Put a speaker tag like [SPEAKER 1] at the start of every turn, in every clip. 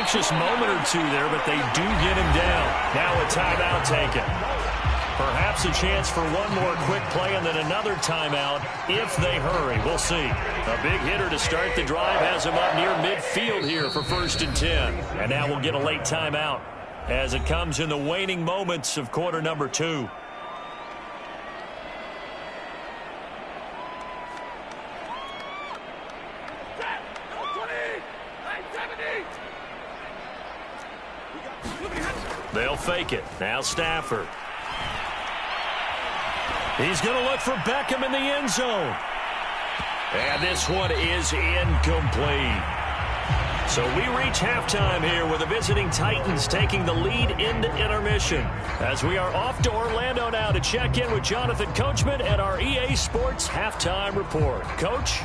[SPEAKER 1] anxious moment or two there, but they do get him down. Now a timeout taken. Perhaps a chance for one more quick play and then another timeout if they hurry. We'll see. A big hitter to start the drive has him up near midfield here for 1st and 10. And now we'll get a late timeout as it comes in the waning moments of quarter number 2. They'll fake it. Now Stafford. He's going to look for Beckham in the end zone. And this one is incomplete. So we reach halftime here with the visiting Titans taking the lead into intermission. As we are off to Orlando now to check in with Jonathan Coachman at our EA Sports Halftime Report. Coach?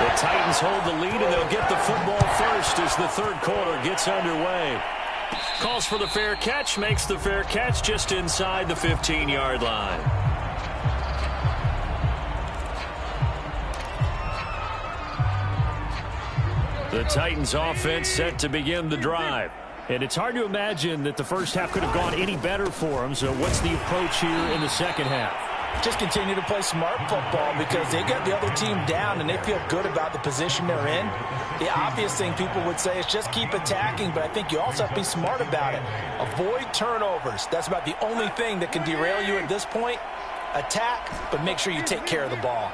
[SPEAKER 1] The Titans hold the lead, and they'll get the football first as the third quarter gets underway. Calls for the fair catch, makes the fair catch just inside the 15-yard line. The Titans offense set to begin the drive. And it's hard to imagine that the first half could have gone any better for them. So what's the approach here in the second half?
[SPEAKER 2] Just continue to play smart football because they got the other team down and they feel good about the position they're in. The obvious thing people would say is just keep attacking, but I think you also have to be smart about it. Avoid turnovers. That's about the only thing that can derail you at this point. Attack, but make sure you take care of the ball.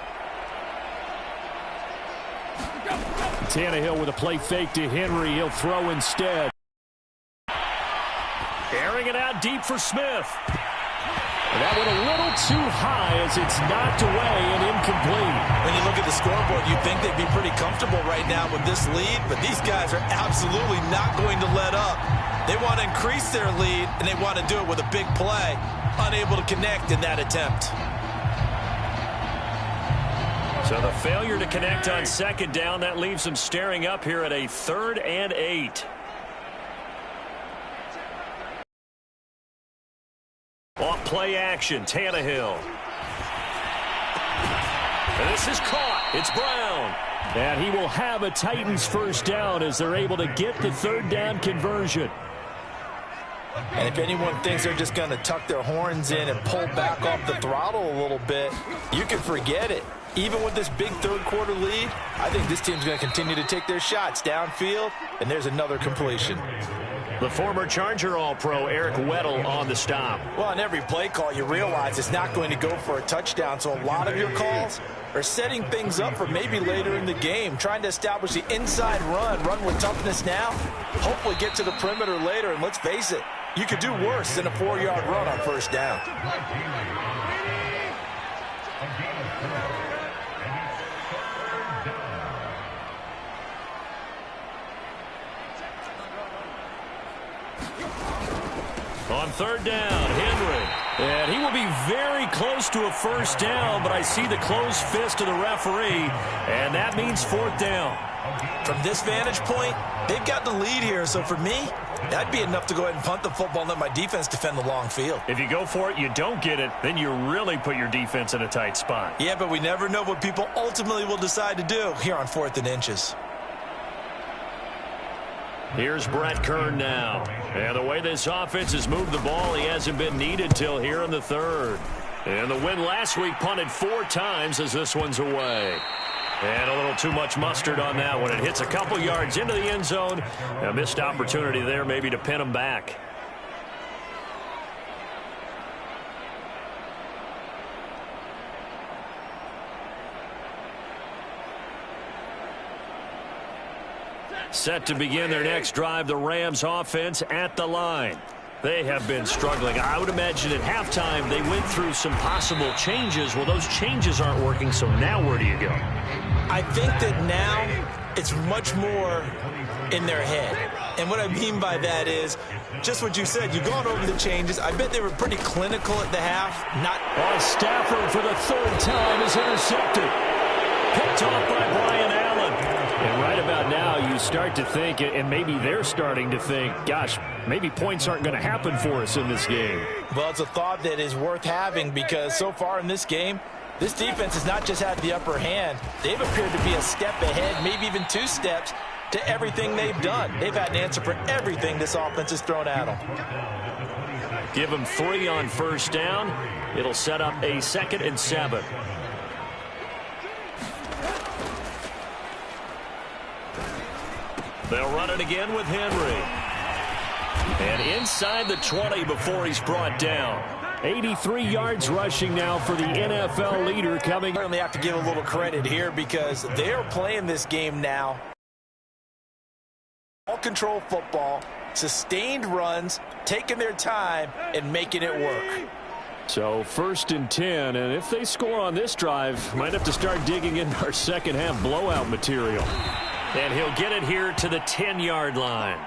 [SPEAKER 1] Tannehill with a play fake to Henry. He'll throw instead. Airing it out deep for Smith. That one a little too high as it's knocked away and incomplete.
[SPEAKER 2] When you look at the scoreboard, you'd think they'd be pretty comfortable right now with this lead, but these guys are absolutely not going to let up. They want to increase their lead, and they want to do it with a big play. Unable to connect in that attempt.
[SPEAKER 1] So the failure to connect on second down, that leaves them staring up here at a 3rd and 8. Off play action, Tannehill. And this is caught. It's Brown. And he will have a Titans first down as they're able to get the 3rd down conversion.
[SPEAKER 2] And if anyone thinks they're just going to tuck their horns in and pull back off the throttle a little bit, you can forget it. Even with this big third quarter lead, I think this team's going to continue to take their shots downfield, and there's another completion.
[SPEAKER 1] The former Charger All-Pro Eric Weddle on the stop.
[SPEAKER 2] Well, on every play call, you realize it's not going to go for a touchdown, so a lot of your calls are setting things up for maybe later in the game, trying to establish the inside run with toughness now, hopefully get to the perimeter later, and let's face it, you could do worse than a 4-yard run on first down.
[SPEAKER 1] On 3rd down, Henry. And he will be very close to a first down, but I see the closed fist of the referee, and that means 4th down.
[SPEAKER 2] From this vantage point, they've got the lead here, so for me, that'd be enough to go ahead and punt the football and let my defense defend the long field.
[SPEAKER 1] If you go for it, you don't get it, then you really put your defense in a tight spot.
[SPEAKER 2] Yeah, but we never know what people ultimately will decide to do here on 4th and inches.
[SPEAKER 1] Here's Brett Kern now. And the way this offense has moved the ball, he hasn't been needed till here in the 3rd. And the win last week punted 4 times as this one's away. And a little too much mustard on that one. It hits a couple yards into the end zone. A missed opportunity there maybe to pin him back. Set to begin their next drive, the Rams offense at the line. They have been struggling. I would imagine at halftime they went through some possible changes. Well, those changes aren't working, so now where do you go?
[SPEAKER 2] I think that now it's much more in their head. And what I mean by that is just what you said. You've gone over the changes. I bet they were pretty clinical at the half.
[SPEAKER 1] Stafford for the 3rd time is intercepted. Picked off by Brian Allen. And right about now, you start to think, and maybe they're starting to think, gosh, maybe points aren't going to happen for us in this game.
[SPEAKER 2] Well, it's a thought that is worth having because so far in this game, This defense has not just had the upper hand. They've appeared to be a step ahead, maybe even 2 steps, to everything they've done. They've had an answer for everything this offense has thrown at them.
[SPEAKER 1] Give them 3 on first down. It'll set up a 2nd and 7. They'll run it again with Henry. And inside the 20 before he's brought down. 83 yards rushing now for the NFL leader coming.
[SPEAKER 2] Certainly have to give a little credit here because they're playing this game now. All control football, sustained runs, taking their time and making it work.
[SPEAKER 1] So 1st and 10, and if they score on this drive, might have to start digging into our second half blowout material. And he'll get it here to the 10-yard line.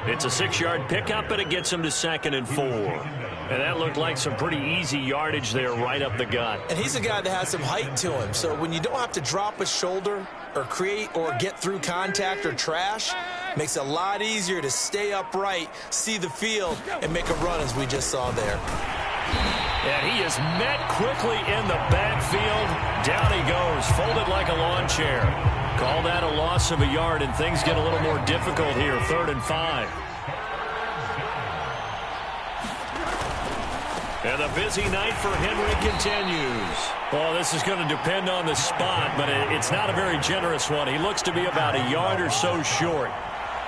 [SPEAKER 1] It's a 6-yard pickup, and it gets him to 2nd and 4. And that looked like some pretty easy yardage there right up the gut.
[SPEAKER 2] And he's a guy that has some height to him. So when you don't have to drop a shoulder or create or get through contact or trash, makes it a lot easier to stay upright, see the field, and make a run as we just saw there.
[SPEAKER 1] And he is met quickly in the backfield. Down he goes, folded like a lawn chair. Call that a loss of a yard, and things get a little more difficult here. 3rd and 5. And the busy night for Henry continues. Well, this is going to depend on the spot, but it's not a very generous one. He looks to be about a yard or so short.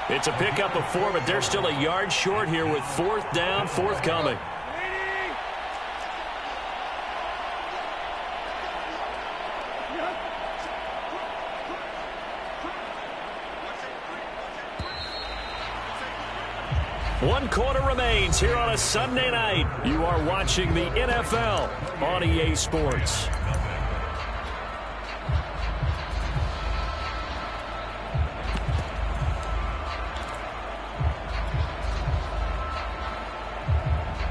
[SPEAKER 1] It's a pickup of 4, but they're still a yard short here with 4th down, forthcoming. One quarter remains here on a Sunday night. You are watching the NFL on EA Sports.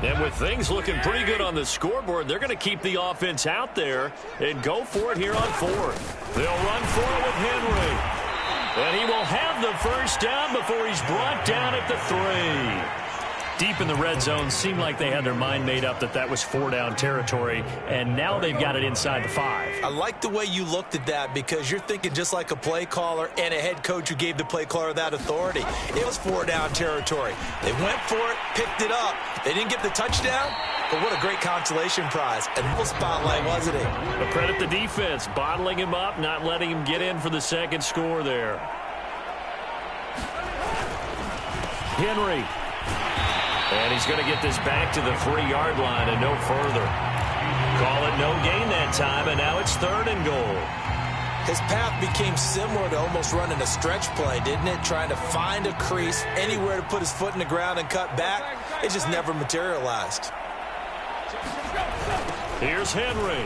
[SPEAKER 1] And with things looking pretty good on the scoreboard, they're going to keep the offense out there and go for it here on 4th. They'll run for it with Henry. And he will have the first down before he's brought down at the 3. Deep in the red zone, seemed like they had their mind made up that that was 4-down territory, and now they've got it inside the 5.
[SPEAKER 2] I like the way you looked at that because you're thinking just like a play caller and a head coach who gave the play caller that authority. It was 4-down territory. They went for it, picked it up. They didn't get the touchdown, but what a great consolation prize. A full spotlight, wasn't it?
[SPEAKER 1] But credit the defense, bottling him up, not letting him get in for the second score there. Henry. And he's going to get this back to the 3-yard line and no further. Call it no gain that time, and now it's 3rd and goal.
[SPEAKER 2] His path became similar to almost running a stretch play, didn't it? Trying to find a crease, anywhere to put his foot in the ground and cut back. It just never materialized.
[SPEAKER 1] Here's Henry.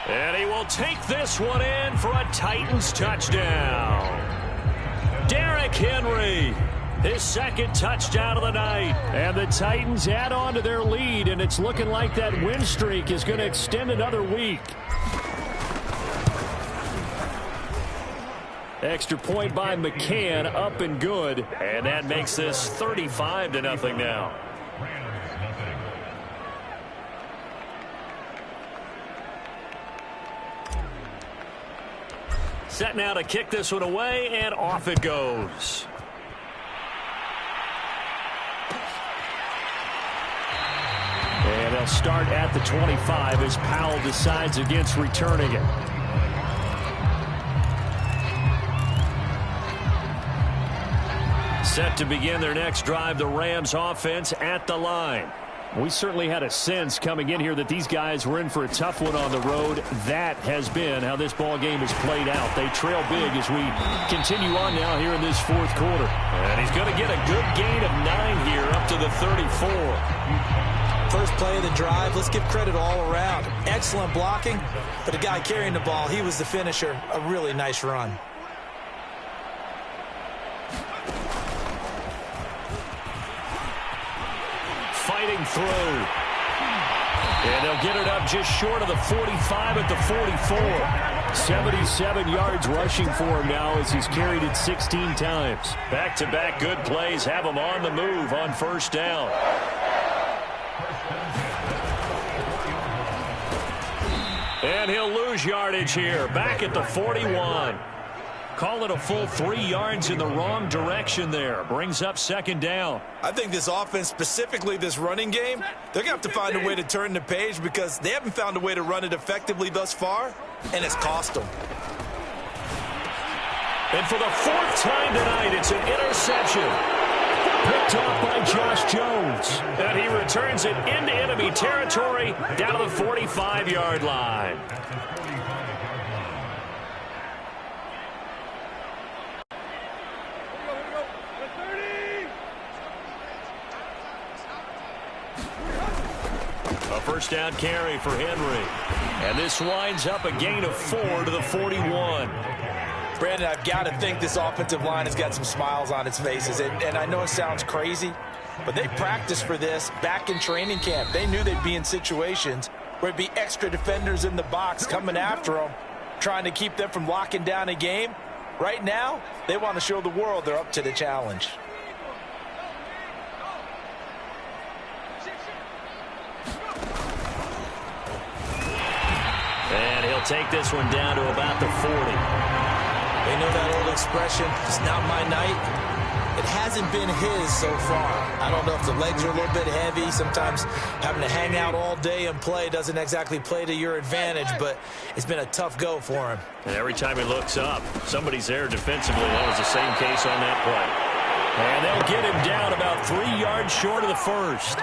[SPEAKER 1] And he will take this one in for a Titans touchdown. Derrick Henry, his 2nd touchdown of the night. And the Titans add on to their lead, and it's looking like that win streak is going to extend another week. Extra point by McCann, up and good. And that makes this 35-0 now. Set now to kick this one away, and off it goes. And they'll start at the 25 as Powell decides against returning it. Set to begin their next drive, the Rams offense at the line. We certainly had a sense coming in here that these guys were in for a tough one on the road. That has been how this ball game has played out. They trail big as we continue on now here in this 4th quarter. And he's going to get a good gain of 9 here up to the 34.
[SPEAKER 2] First play of the drive, let's give credit all around. Excellent blocking, but the guy carrying the ball, he was the finisher. A really nice run.
[SPEAKER 1] Fighting through. And they'll get it up just short of the 45 at the 44. 77 yards rushing for him now as he's carried it 16 times. Back-to-back good plays have him on the move on first down. And he'll lose yardage here, back at the 41. Call it a full 3 yards in the wrong direction there. Brings up second down.
[SPEAKER 2] I think this offense, specifically this running game, they're going to have to find a way to turn the page because they haven't found a way to run it effectively thus far, and it's cost them.
[SPEAKER 1] And for the 4th time tonight, it's an interception. Picked off by Josh Jones. And he returns it into enemy territory down to the 45-yard line. A first down carry for Henry. And this winds up a gain of 4 to the 41.
[SPEAKER 2] Brandon, I've got to think this offensive line has got some smiles on its faces. And I know it sounds crazy, but they practiced for this back in training camp. They knew they'd be in situations where it'd be extra defenders in the box coming after them, trying to keep them from locking down a game. Right now, they want to show the world they're up to the challenge.
[SPEAKER 1] And he'll take this one down to about the 40.
[SPEAKER 2] They know that old expression, it's not my night. It hasn't been his so far. I don't know if the legs are a little bit heavy. Sometimes having to hang out all day and play doesn't exactly play to your advantage, but it's been a tough go for him.
[SPEAKER 1] And every time he looks up, somebody's there defensively. That was the same case on that play. And they'll get him down about 3 yards short of the first.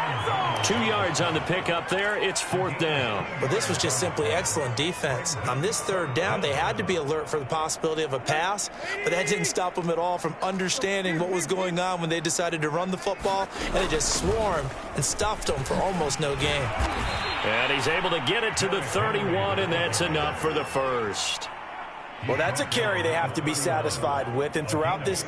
[SPEAKER 1] 2 yards on the pickup there. It's 4th down.
[SPEAKER 2] But this was just simply excellent defense. On this 3rd down, they had to be alert for the possibility of a pass, but that didn't stop them at all from understanding what was going on when they decided to run the football, and they just swarmed and stuffed them for almost no gain.
[SPEAKER 1] And he's able to get it to the 31, and that's enough for the first.
[SPEAKER 2] Well, that's a carry they have to be satisfied with, and throughout this